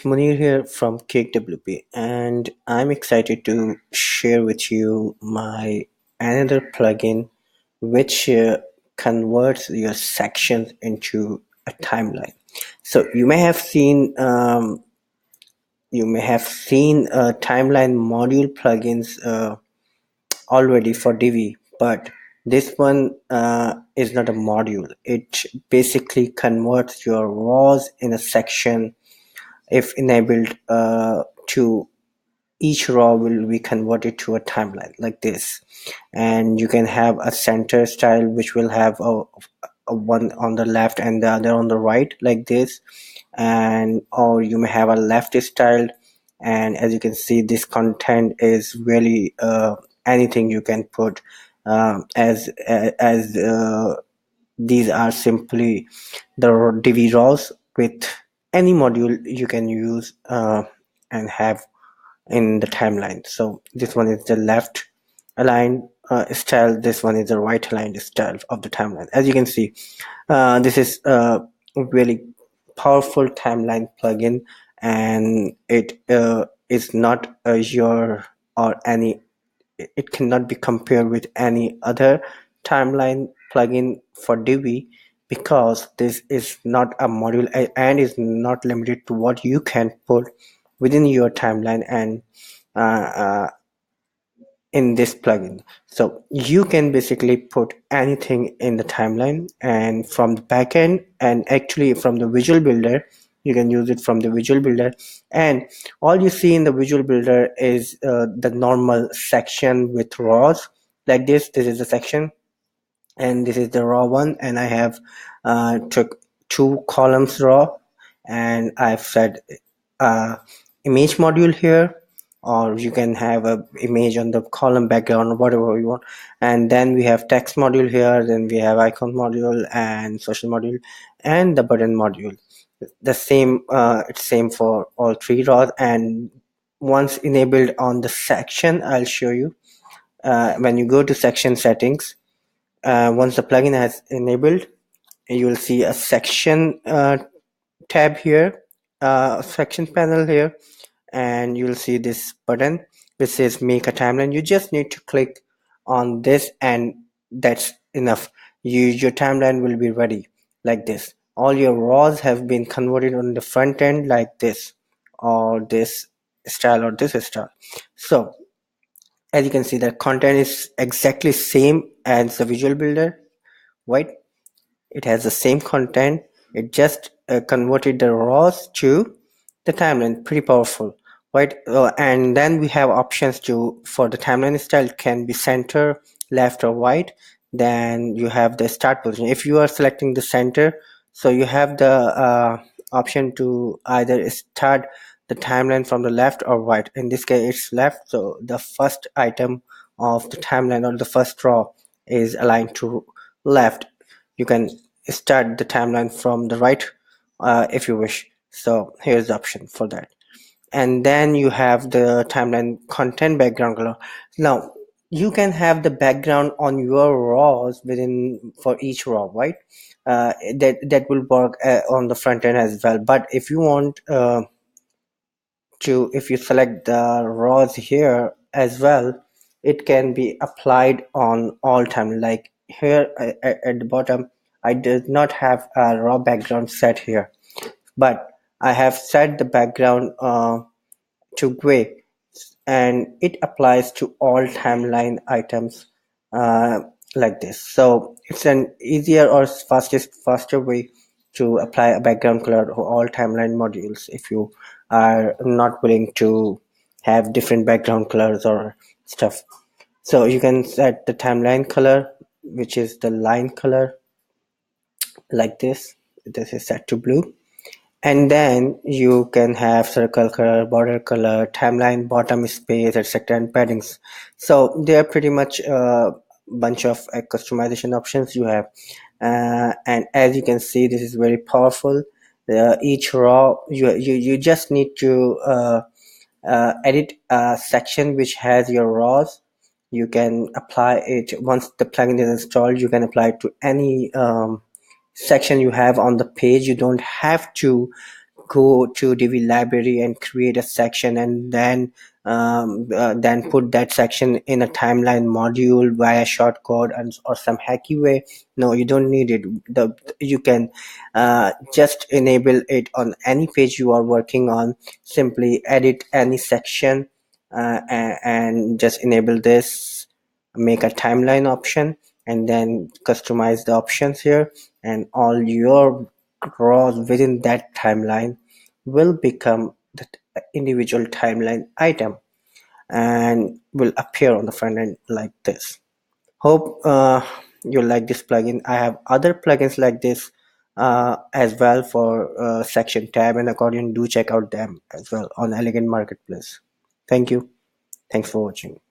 Munir here from KWP, and I'm excited to share with you my another plugin which converts your sections into a timeline. So you may have seen timeline module plugins already for Divi, but this one is not a module. It basically converts your rows in a section if enabled to each row will be converted to a timeline like this, and you can have a center style which will have a one on the left and the other on the right like this, and or you may have a left style. And as you can see, this content is really anything you can put, as these are simply the Divi rows with any module you can use and have in the timeline. So this one is the left aligned style, this one is the right aligned style of the timeline. As you can see, this is a really powerful timeline plugin, and it is not your or any it cannot be compared with any other timeline plugin for Divi, because this is not a module and is not limited to what you can put within your timeline and uh, uh, in this plugin. So you can basically put anything in the timeline, and from the backend, and actually from the visual builder, you can use it from the visual builder. And all you see in the visual builder is the normal section with rows like this is the section, and this is the raw one, and I have took two columns raw, and I've said uh, image module here, or you can have a image on the column background or whatever you want. And then we have text module here, then we have icon module and social module and the button module. The same, it's same for all three raws. And once enabled on the section, I'll show you. When you go to section settings, once the plugin has enabled, you will see a section tab here, section panel here, and you'll see this button which says make a timeline. You just need to click on this, and that's enough. Your timeline will be ready like this. All your rows have been converted on the front end like this, or this style or this style. So as you can see, the content is exactly same as the visual builder, right? It has the same content. It just converted the rows to the timeline. Pretty powerful, right? And then we have options to for the timeline style. It can be center, left, or right. Then you have the start position. If you are selecting the center, so you have the option to either start the timeline from the left or right. In this case, it's left. So the first item of the timeline or the first row is aligned to left. You can start the timeline from the right if you wish. So here's the option for that. And then you have the timeline content background color. Now you can have the background on your rows within for each row, right? That will work on the front end as well. But if you want if you select the rows here as well, it can be applied on all time. Like here at the bottom, I did not have a raw background set here, but I have set the background to gray, and it applies to all timeline items uh, like this. So it's an easier or faster way to apply a background color to all timeline modules if you are not willing to have different background colors or stuff. So you can set the timeline color, which is the line color like this. This is set to blue. And then you can have circle color, border color, timeline, bottom space, etc. and paddings. So they are pretty much a bunch of customization options you have. And as you can see, this is very powerful. Each row, you just need to edit a section which has your rows. You can apply it once the plugin is installed. You can apply it to any section you have on the page. You don't have to go to Divi library and create a section, and then put that section in a timeline module via shortcode and or some hacky way. No, you don't need it. You can just enable it on any page you are working on. Simply edit any section, and just enable this, make a timeline option, and then customize the options here, and all your rows within that timeline will become the individual timeline item and will appear on the front end like this. Hope you like this plugin. I have other plugins like this as well for section tab and accordion. Do check out them as well on Elegant Marketplace. Thank you. Thanks for watching.